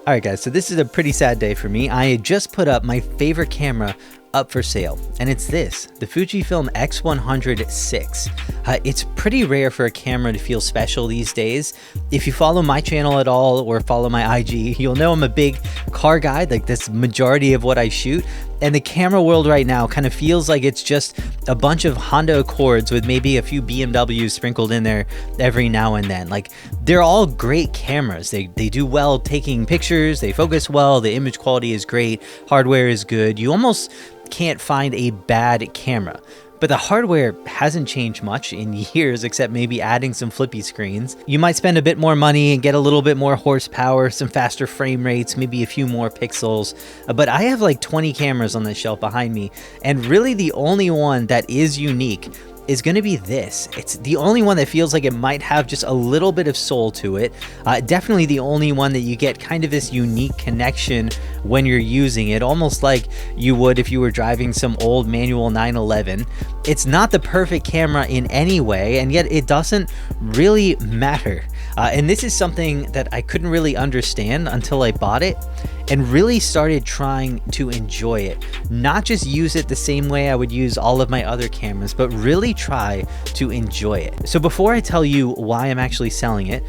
Alright guys, so this is a pretty sad day for me. I had just put up my favorite camera up for sale, and it's this, the Fujifilm X100 VI. It's pretty rare for a camera to feel special these days. If you follow my channel at all or follow my IG, you'll know I'm a big car guy, like this majority of what I shoot. And the camera world right now kind of feels like it's just a bunch of Honda Accords with maybe a few BMWs sprinkled in there every now and then. Like, they're all great cameras. They do well taking pictures, they focus well, the image quality is great, hardware is good. You almost can't find a bad camera. But the hardware hasn't changed much in years, except maybe adding some flippy screens. You might spend a bit more money and get a little bit more horsepower, some faster frame rates, maybe a few more pixels. But I have like 20 cameras on this shelf behind me, and really the only one that is unique is going to be this. It's the only one that feels like it might have just a little bit of soul to it. Definitely the only one that you get kind of this unique connection when you're using it, almost like you would if you were driving some old manual 911. It's not the perfect camera in any way, and yet it doesn't really matter. And this is something that I couldn't really understand until I bought it and really started trying to enjoy it. Not just use it the same way I would use all of my other cameras, but really try to enjoy it. So before I tell you why I'm actually selling it,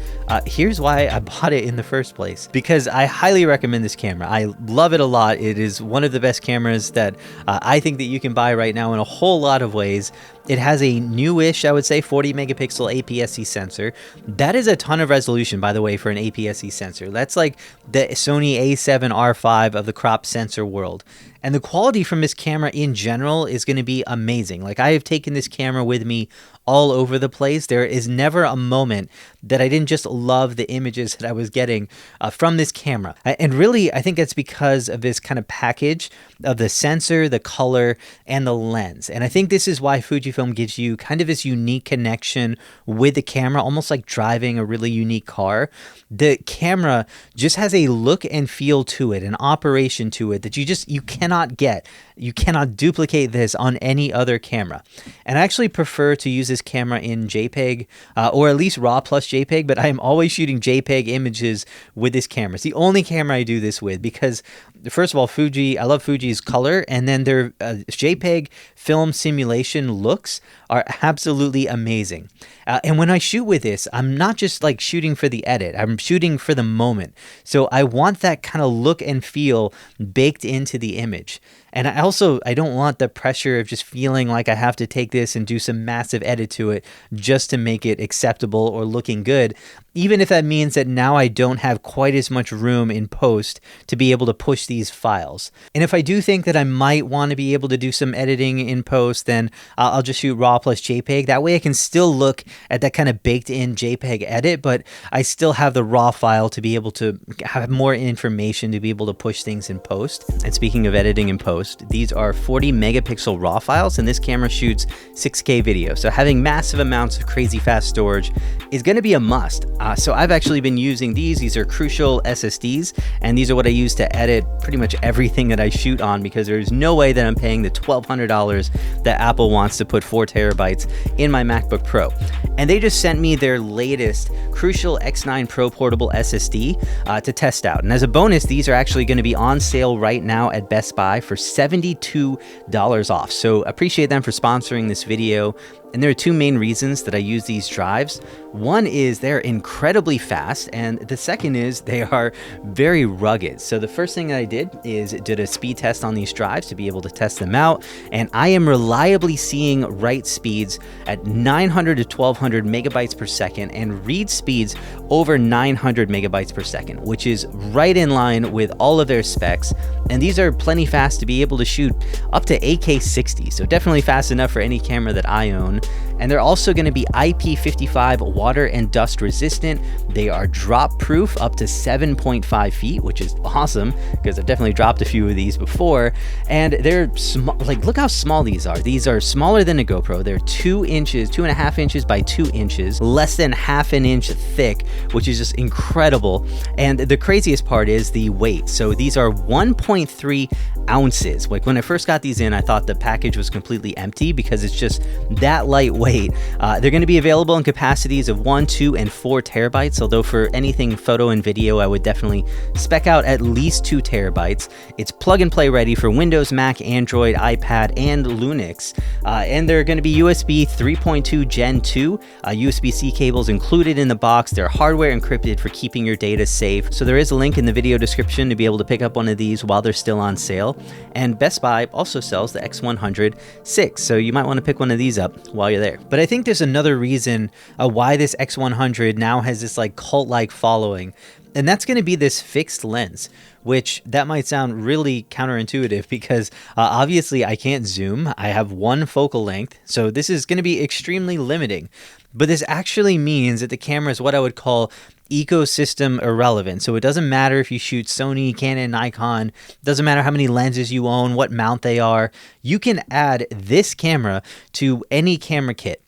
here's why I bought it in the first place. Because I highly recommend this camera. I love it a lot. It is one of the best cameras that I think that you can buy right now in a whole lot of ways. It has a newish, I would say, 40 megapixel APS-C sensor. That is a ton of resolution, by the way, for an APS-C sensor. That's like the Sony A7R5 of the crop sensor world. And the quality from this camera in general is going to be amazing. Like, I have taken this camera with me all over the place. There is never a moment that I didn't just love the images that I was getting from this camera. And really, I think that's because of this kind of package of the sensor, the color, and the lens. And I think this is why Fujifilm gives you kind of this unique connection with the camera, almost like driving a really unique car. The camera just has a look and feel to it, an operation to it that you cannot get. You cannot duplicate this on any other camera. And I actually prefer to use this camera in JPEG, or at least RAW plus JPEG, but I am always shooting JPEG images with this camera. It's the only camera I do this with because, first of all, I love Fuji's color, and then their JPEG film simulation looks are absolutely amazing. And when I shoot with this, I'm not just like shooting for the edit, I'm shooting for the moment. So I want that kind of look and feel baked into the image. And I don't want the pressure of just feeling like I have to take this and do some massive edit to it just to make it acceptable or looking good, even if that means that now I don't have quite as much room in post to be able to push these files. And if I do think that I might want to be able to do some editing in post, then I'll just shoot RAW plus JPEG. That way I can still look at that kind of baked in JPEG edit, but I still have the RAW file to be able to have more information to be able to push things in post. And speaking of editing in post, these are 40 megapixel RAW files, and this camera shoots 6K video. So having massive amounts of crazy fast storage is going to be a must. So I've actually been using these. These are Crucial SSDs, and these are what I use to edit pretty much everything that I shoot on, because there's no way that I'm paying the $1,200 that Apple wants to put 4 terabytes in my MacBook Pro. And they just sent me their latest Crucial X9 Pro portable SSD to test out. And as a bonus, these are actually going to be on sale right now at Best Buy for $72 off. So appreciate them for sponsoring this video. And there are two main reasons that I use these drives. One is they're incredibly fast, and the second is they are very rugged. So the first thing that I did a speed test on these drives to be able to test them out, and I am reliably seeing write speeds at 900 to 1200 megabytes per second and read speeds over 900 megabytes per second, which is right in line with all of their specs. And these are plenty fast to be able to shoot up to 8K 60, so definitely fast enough for any camera that I own. And they're also going to be IP55 water and dust resistant. They are drop proof up to 7.5 feet, which is awesome because I've definitely dropped a few of these before. And they're small, like, look how small these are. These are smaller than a GoPro. They're 2.5 inches by 2 inches, less than half an inch thick, which is just incredible. And the craziest part is the weight. So these are 1.3 ounces. Like, when I first got these in, I thought the package was completely empty because it's just that lightweight wait. They're going to be available in capacities of 1, 2, and 4 terabytes, although for anything photo and video, I would definitely spec out at least 2 terabytes. It's plug and play ready for Windows, Mac, Android, iPad, and Linux. And they're going to be USB 3.2 Gen 2, USB-C cables included in the box. They're hardware encrypted for keeping your data safe. So there is a link in the video description to be able to pick up one of these while they're still on sale. And Best Buy also sells the X100-6, so you might want to pick one of these up while you're there. But I think there's another reason why this X100 now has this like cult-like following, and that's going to be this fixed lens, which that might sound really counterintuitive because obviously I can't zoom. I have one focal length, so this is going to be extremely limiting. But this actually means that the camera is what I would call ecosystem irrelevant. So it doesn't matter if you shoot Sony, Canon, Nikon, doesn't matter how many lenses you own, what mount they are. You can add this camera to any camera kit.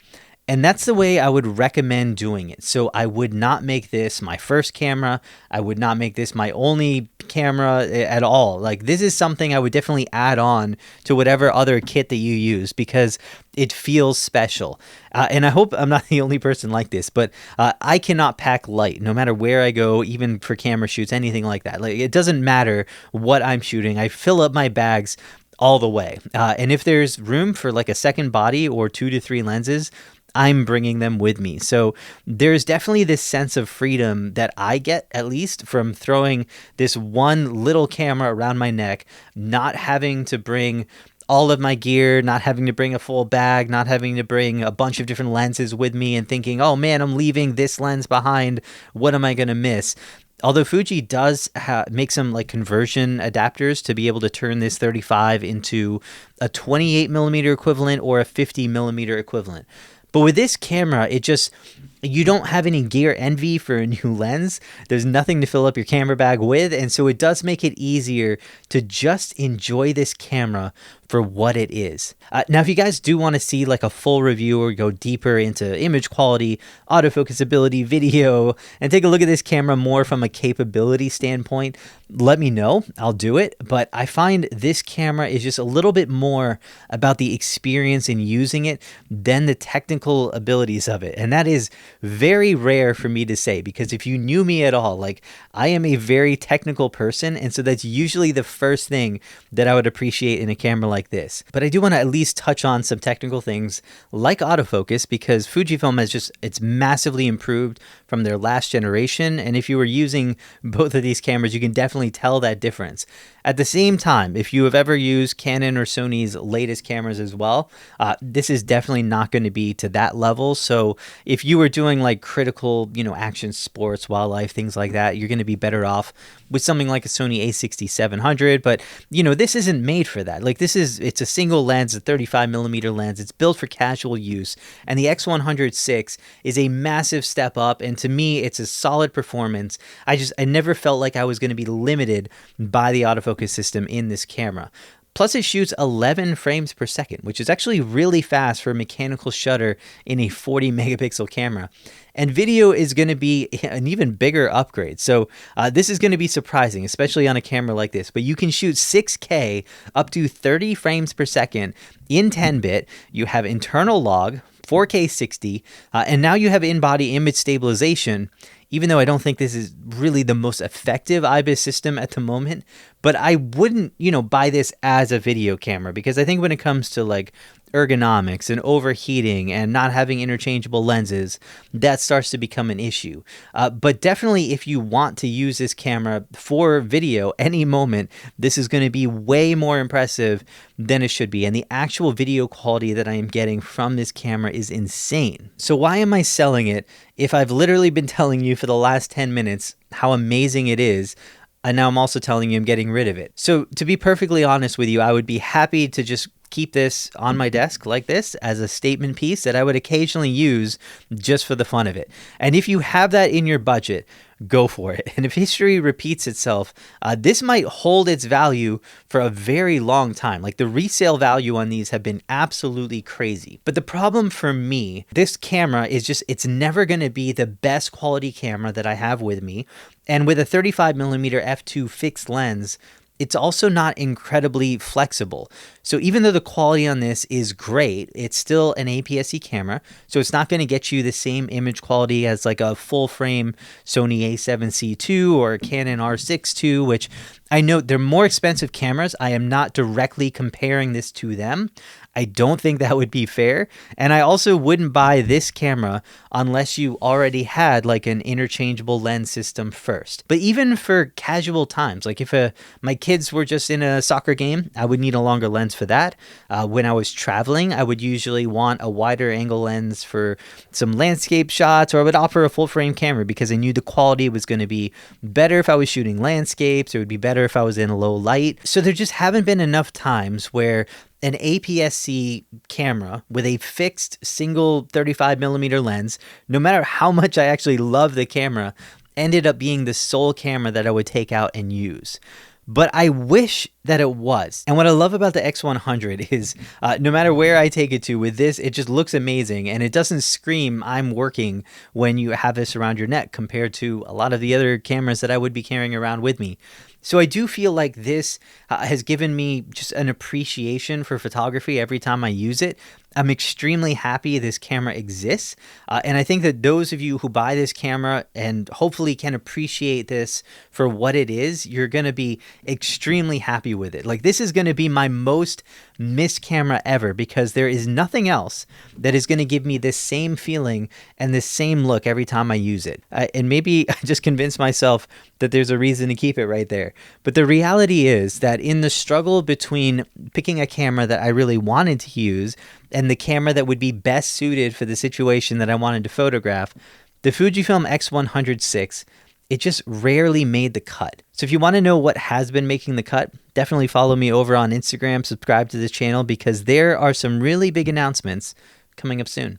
And that's the way I would recommend doing it. So I would not make this my first camera. I would not make this my only camera at all. Like, this is something I would definitely add on to whatever other kit that you use because it feels special. And I hope I'm not the only person like this, but I cannot pack light no matter where I go, even for camera shoots, anything like that. Like, it doesn't matter what I'm shooting. I fill up my bags all the way. And if there's room for like a second body or 2 to 3 lenses, I'm bringing them with me. So there's definitely this sense of freedom that I get, at least, from throwing this one little camera around my neck, not having to bring all of my gear, not having to bring a full bag, not having to bring a bunch of different lenses with me and thinking, oh man, I'm leaving this lens behind. What am I going to miss? Although Fuji does make some like conversion adapters to be able to turn this 35 into a 28mm equivalent or a 50mm equivalent. But with this camera, you don't have any gear envy for a new lens. There's nothing to fill up your camera bag with, and so it does make it easier to just enjoy this camera for what it is. Now, if you guys do want to see like a full review or go deeper into image quality, autofocus ability, video, and take a look at this camera more from a capability standpoint, let me know. I'll do it. But I find this camera is just a little bit more about the experience in using it than the technical abilities of it. And that is very rare for me to say, because if you knew me at all, like, I am a very technical person, and so that's usually the first thing that I would appreciate in a camera like this. But I do want to at least touch on some technical things like autofocus, because Fujifilm it's massively improved from their last generation, and if you were using both of these cameras, you can definitely tell that difference. At the same time, if you have ever used Canon or Sony's latest cameras as well, this is definitely not going to be to that level. So if you were doing like critical, action, sports, wildlife, things like that, you're going to be better off with something like a Sony a6700. But, this isn't made for that. Like, it's a single lens, a 35mm lens. It's built for casual use. And the X100-6 is a massive step up. And to me, it's a solid performance. I never felt like I was going to be limited by the autofocus system in this camera. Plus, it shoots 11 frames per second, which is actually really fast for a mechanical shutter in a 40 megapixel camera. And video is going to be an even bigger upgrade. So this is going to be surprising, especially on a camera like this. But you can shoot 6K up to 30 frames per second in 10-bit. You have internal log, 4K 60, and now you have in-body image stabilization. Even though I don't think this is really the most effective IBIS system at the moment, but I wouldn't, buy this as a video camera, because I think when it comes to like ergonomics and overheating and not having interchangeable lenses, that starts to become an issue. But definitely, if you want to use this camera for video any moment, this is going to be way more impressive than it should be. And the actual video quality that I am getting from this camera is insane. So why am I selling it if I've literally been telling you for the last 10 minutes how amazing it is? And now I'm also telling you I'm getting rid of it. So to be perfectly honest with you, I would be happy to just keep this on my desk like this as a statement piece that I would occasionally use just for the fun of it. And if you have that in your budget, go for it. And if history repeats itself, this might hold its value for a very long time. Like, the resale value on these have been absolutely crazy. But the problem for me, this camera is it's never going to be the best quality camera that I have with me. And with a 35mm f2 fixed lens, it's also not incredibly flexible. So even though the quality on this is great, it's still an APS-C camera. So it's not going to get you the same image quality as like a full frame Sony a7C II or a Canon R6 II, which I know they're more expensive cameras. I am not directly comparing this to them. I don't think that would be fair. And I also wouldn't buy this camera unless you already had like an interchangeable lens system first. But even for casual times, like if my kids were just in a soccer game, I would need a longer lens for that. When I was traveling, I would usually want a wider angle lens for some landscape shots, or I would offer a full frame camera because I knew the quality was going to be better if I was shooting landscapes. It would be better if I was in low light. So there just haven't been enough times where an APS-C camera with a fixed single 35mm lens, no matter how much I actually love the camera, ended up being the sole camera that I would take out and use. But I wish that it was. And what I love about the X100 is no matter where I take it to with this, it just looks amazing. And it doesn't scream I'm working when you have this around your neck compared to a lot of the other cameras that I would be carrying around with me. So I do feel like this has given me just an appreciation for photography every time I use it. I'm extremely happy this camera exists. And I think that those of you who buy this camera and hopefully can appreciate this for what it is, you're going to be extremely happy with it. Like, this is going to be my most missed camera ever because there is nothing else that is going to give me this same feeling and this same look every time I use it. And maybe I just convinced myself that there's a reason to keep it right there. But the reality is that in the struggle between picking a camera that I really wanted to use and the camera that would be best suited for the situation that I wanted to photograph, the Fujifilm X100 it just rarely made the cut. So if you want to know what has been making the cut, definitely follow me over on Instagram, subscribe to this channel, because there are some really big announcements coming up soon.